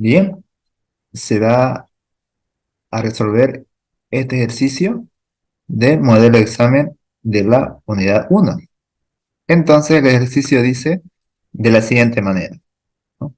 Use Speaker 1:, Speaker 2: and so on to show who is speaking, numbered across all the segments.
Speaker 1: Bien, se va a resolver este ejercicio del modelo de examen de la unidad uno. Entonces el ejercicio dice de la siguiente manera, ¿no?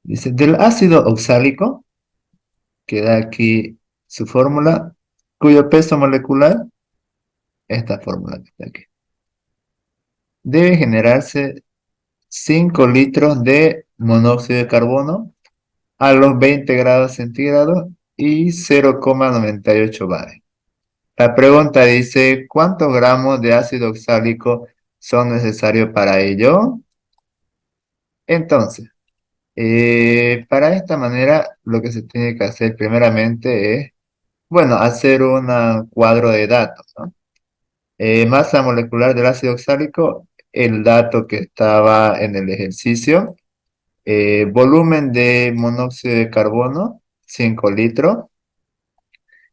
Speaker 1: Dice, del ácido oxálico, que da aquí su fórmula, cuyo peso molecular, esta fórmula que está aquí, debe generarse 5 litros de monóxido de carbono a los 20 grados centígrados y 0,98 bares. La pregunta dice, ¿cuántos gramos de ácido oxálico son necesarios para ello? Entonces, para esta manera, lo que se tiene que hacer primeramente es, bueno, hacer un cuadro de datos, ¿no? Masa molecular del ácido oxálico, el dato que estaba en el ejercicio. Volumen de monóxido de carbono, 5 litros.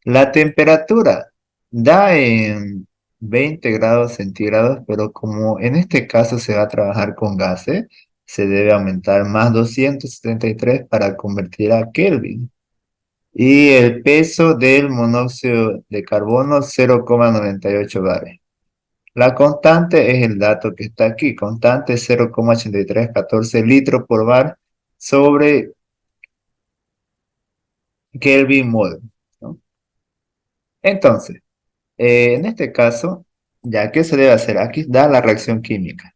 Speaker 1: La temperatura da en 20 grados centígrados, pero como en este caso se va a trabajar con gases, se debe aumentar más 273 para convertir a Kelvin. Y el peso del monóxido de carbono, 0,98 bares. La constante es el dato que está aquí, constante 0,8314 litros por bar sobre Kelvin mol, ¿no? Entonces, en este caso, ¿ya qué se debe hacer? Aquí da la reacción química.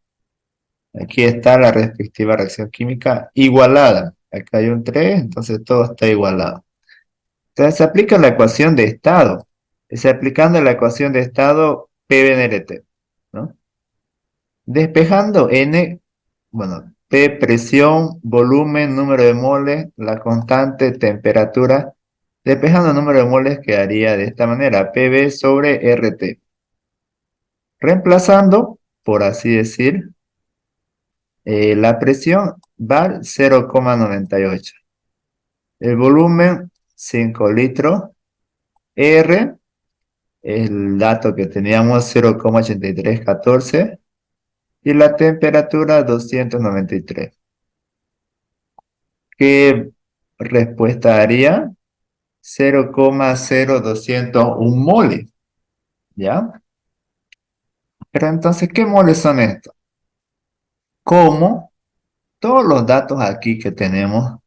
Speaker 1: Aquí está la respectiva reacción química igualada. Acá hay un 3, entonces todo está igualado. Entonces se aplica la ecuación de estado. Se aplicando la ecuación de estado PBNLT, ¿no? Despejando N, bueno, P presión, volumen, número de moles, la constante, temperatura. Despejando el número de moles quedaría de esta manera, PB sobre RT. Reemplazando, por así decir, la presión var 0,98. El volumen 5 litros. R, el dato que teníamos 0,8314. Y la temperatura 293. ¿Qué respuesta daría? 0,0201 moles. ¿Ya? Pero entonces, ¿qué moles son estos? Como todos los datos aquí que tenemos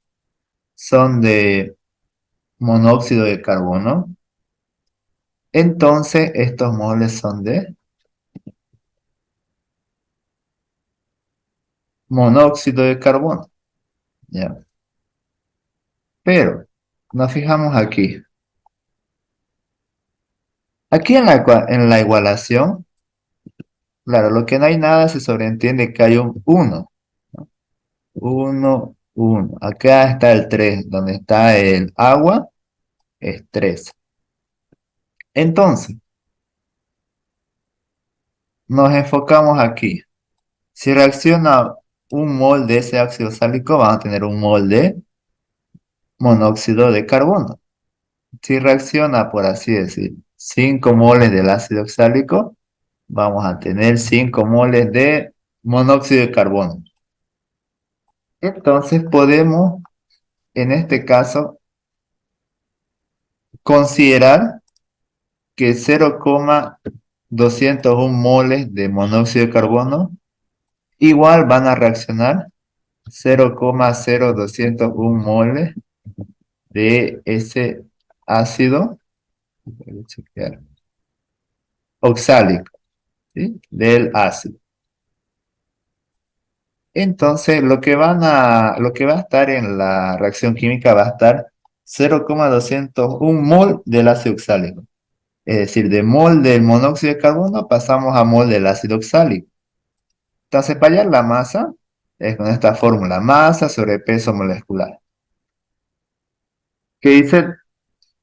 Speaker 1: son de monóxido de carbono, entonces estos moles son de monóxido de carbono, ¿ya? Pero nos fijamos aquí. Aquí en la igualación, claro, lo que no hay nada se sobreentiende que hay un uno, ¿no? 1, 1. Acá está el 3, donde está el agua, es 3. Entonces, nos enfocamos aquí. Si reacciona un mol de ese ácido sálico, vamos a tener un mol de monóxido de carbono. Si reacciona, por así decir, 5 moles del ácido oxálico, vamos a tener 5 moles de monóxido de carbono. Entonces podemos, en este caso, considerar que 0,201 moles de monóxido de carbono igual van a reaccionar 0,0201 moles de ese ácido, voy a chequear, oxálico, ¿sí? Del ácido. Entonces, lo que va a estar en la reacción química va a estar 0,201 mol del ácido oxálico. Es decir, de mol del monóxido de carbono pasamos a mol del ácido oxálico. Entonces, para hallar la masa, es con esta fórmula, masa sobre peso molecular. Que dice,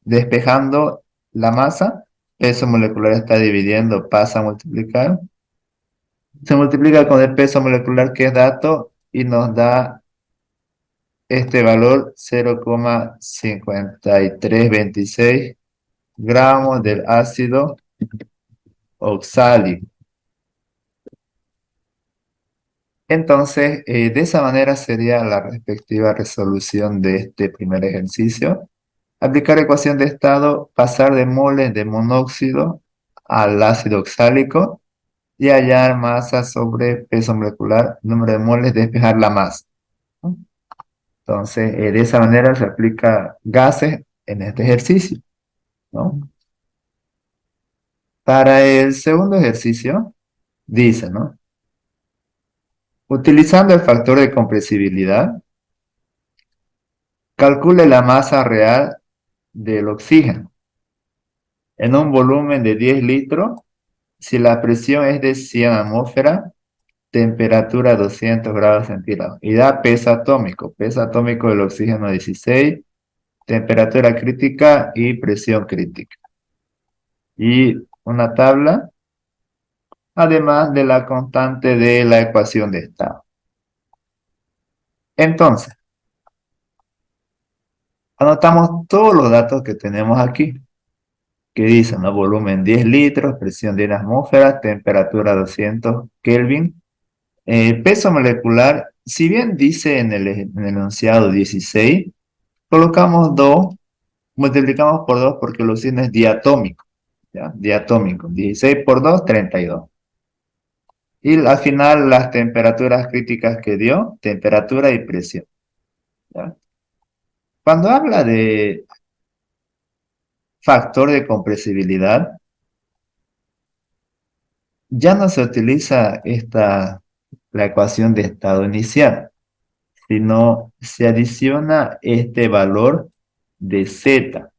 Speaker 1: despejando la masa, peso molecular está dividiendo, pasa a multiplicar. Se multiplica con el peso molecular que es dato y nos da este valor 0,5326 gramos del ácido oxálico. Entonces, de esa manera sería la respectiva resolución de este primer ejercicio. Aplicar ecuación de estado, pasar de moles de monóxido al ácido oxálico y hallar masa sobre peso molecular, número de moles, despejar la masa, ¿no? Entonces, de esa manera se aplica gases en este ejercicio, ¿no? Para el segundo ejercicio, dice, ¿no? Utilizando el factor de compresibilidad, calcule la masa real del oxígeno en un volumen de 10 litros si la presión es de 100 atmósferas, temperatura 200 grados centígrados y da peso atómico del oxígeno 16, temperatura crítica y presión crítica. Y una tabla, además de la constante de la ecuación de estado. Entonces, anotamos todos los datos que tenemos aquí, que dicen, ¿no? Volumen 10 litros, presión de 1 atmósfera, temperatura 200 Kelvin, peso molecular, si bien dice en el enunciado 16, colocamos 2, multiplicamos por 2 porque el oxígeno es diatómico, ¿ya? Diatómico, 16 por 2, 32. Y al final las temperaturas críticas que dio, temperatura y presión, ¿ya? Cuando habla de factor de compresibilidad, ya no se utiliza la ecuación de estado inicial, sino se adiciona este valor de Z,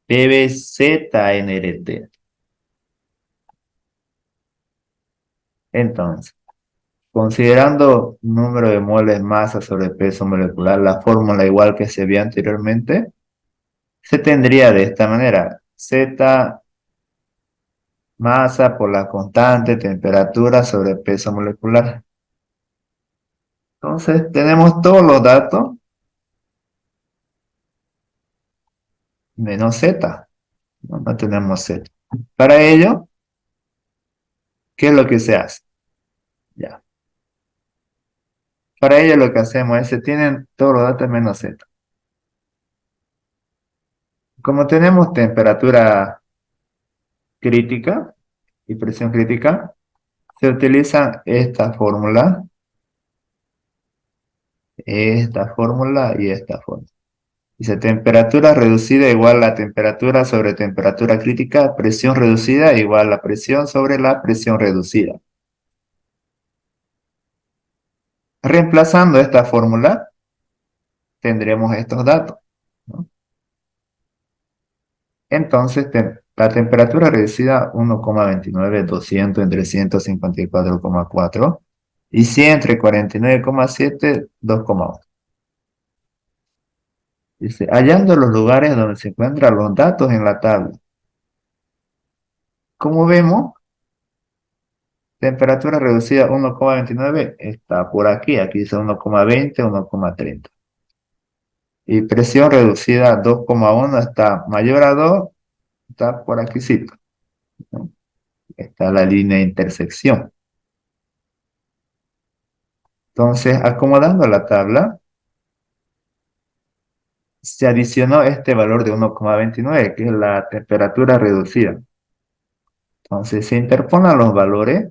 Speaker 1: PBZNRT. Entonces, considerando número de moles masa sobre peso molecular, la fórmula igual que se vio anteriormente, se tendría de esta manera: Z masa por la constante temperatura sobre peso molecular. Entonces, tenemos todos los datos menos Z. No, no tenemos Z. Para ello, ¿qué es lo que se hace? Ya. Para ello lo que hacemos es, se tienen todos los datos menos Z. Como tenemos temperatura crítica y presión crítica, se utiliza esta fórmula y esta fórmula. Dice temperatura reducida igual a temperatura sobre temperatura crítica, presión reducida igual a presión sobre la presión reducida. Reemplazando esta fórmula, tendremos estos datos, ¿no? Entonces, la temperatura reducida 1,29, 200 entre 154,4 y 100 entre 49,7, 2,1. Dice, hallando los lugares donde se encuentran los datos en la tabla. Como vemos, temperatura reducida 1,29 está por aquí, aquí dice 1,20, 1,30. Y presión reducida 2,1 está mayor a 2, está por aquí, ¿no? Está la línea de intersección. Entonces, acomodando la tabla, se adicionó este valor de 1,29, que es la temperatura reducida. Entonces, se interponen los valores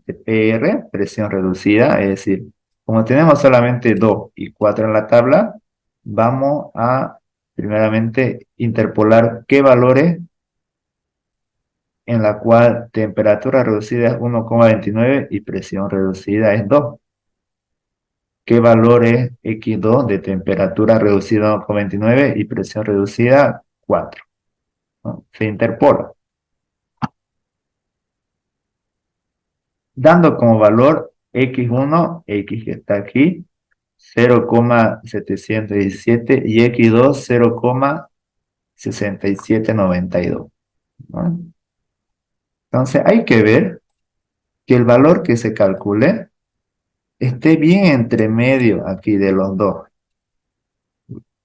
Speaker 1: de PR, presión reducida, es decir, como tenemos solamente 2 y 4 en la tabla, vamos a primeramente interpolar qué valores en la cual temperatura reducida es 1,29 y presión reducida es 2. ¿Qué valor es X2 de temperatura reducida 1,29 y presión reducida 4? ¿No? Se interpola, dando como valor X1, X que está aquí, 0,717 y X2, 0,6792, ¿no? Entonces hay que ver que el valor que se calcule esté bien entre medio aquí de los dos.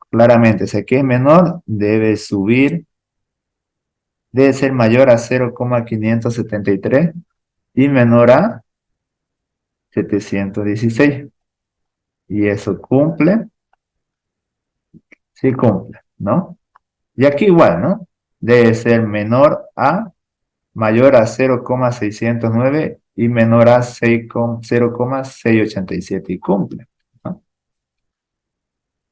Speaker 1: Claramente, si aquí es menor, debe subir, debe ser mayor a 0,573 y menor a 716. Y eso cumple, sí cumple, ¿no? Y aquí igual, ¿no? Debe ser menor a, mayor a 0,609 y menor a 0,687 y cumple, ¿no?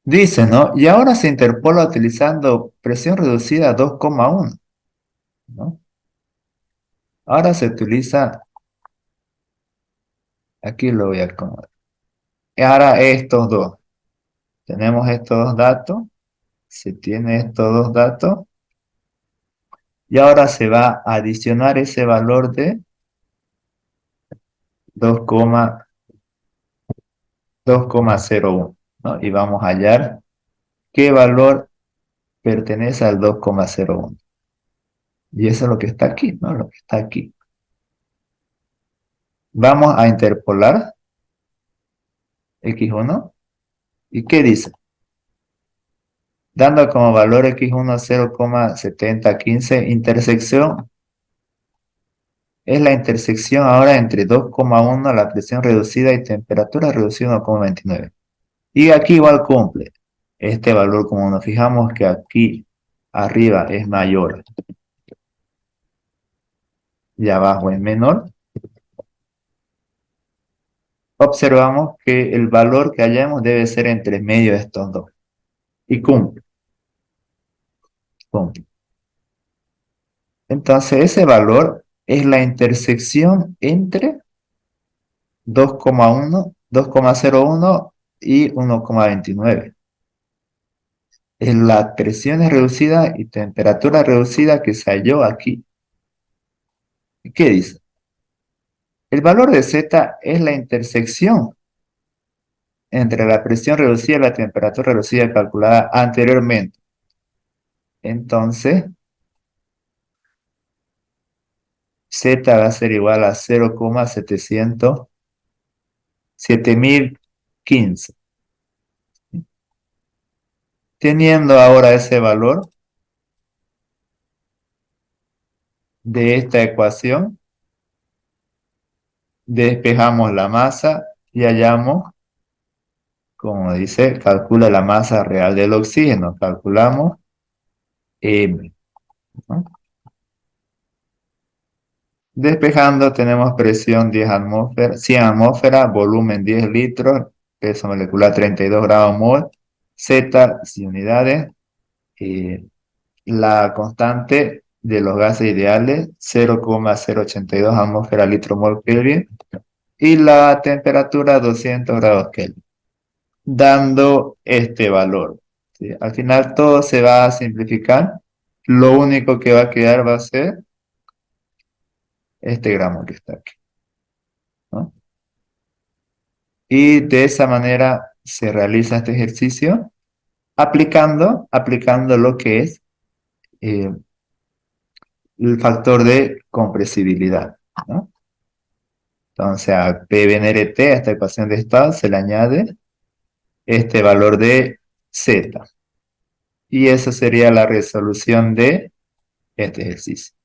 Speaker 1: Dice, ¿no? Y ahora se interpola utilizando presión reducida a 2,1, ¿no? Ahora se utiliza, aquí lo voy a acomodar. Y ahora estos dos. Tenemos estos dos datos, se tiene estos dos datos, y ahora se va a adicionar ese valor de 2,01, ¿no? Y vamos a hallar qué valor pertenece al 2,01. Y eso es lo que está aquí, ¿no? Lo que está aquí. Vamos a interpolar x1. ¿Y qué dice? Dando como valor x1 0,7015, intersección, es la intersección ahora entre 2,1, la presión reducida y temperatura reducida 1,29. Y aquí igual cumple este valor, como nos fijamos que aquí arriba es mayor y abajo es menor, observamos que el valor que hallamos debe ser entre medio de estos dos. Y cumple, cumple. Entonces ese valor es la intersección entre 2,1, 2,01 y 1,29. Es la presión reducida y temperatura reducida que se halló aquí. ¿Qué dice? El valor de Z es la intersección entre la presión reducida y la temperatura reducida calculada anteriormente. Entonces, Z va a ser igual a 0,7015. Teniendo ahora ese valor de esta ecuación, despejamos la masa y hallamos, como dice, calcula la masa real del oxígeno. Calculamos M, ¿no? Despejando tenemos presión 10 atmósferas, 100 atmósferas, volumen 10 litros, peso molecular 32 grados mol, Z 100 unidades, la constante de los gases ideales 0,082 atmósfera litro mol Kelvin y la temperatura 200 grados Kelvin, dando este valor, ¿sí? Al final todo se va a simplificar, lo único que va a quedar va a ser este gramo que está aquí, ¿no? Y de esa manera se realiza este ejercicio aplicando lo que es eh, el factor de compresibilidad, ¿no? Entonces a PBNRT, a esta ecuación de estado, se le añade este valor de Z. Y esa sería la resolución de este ejercicio.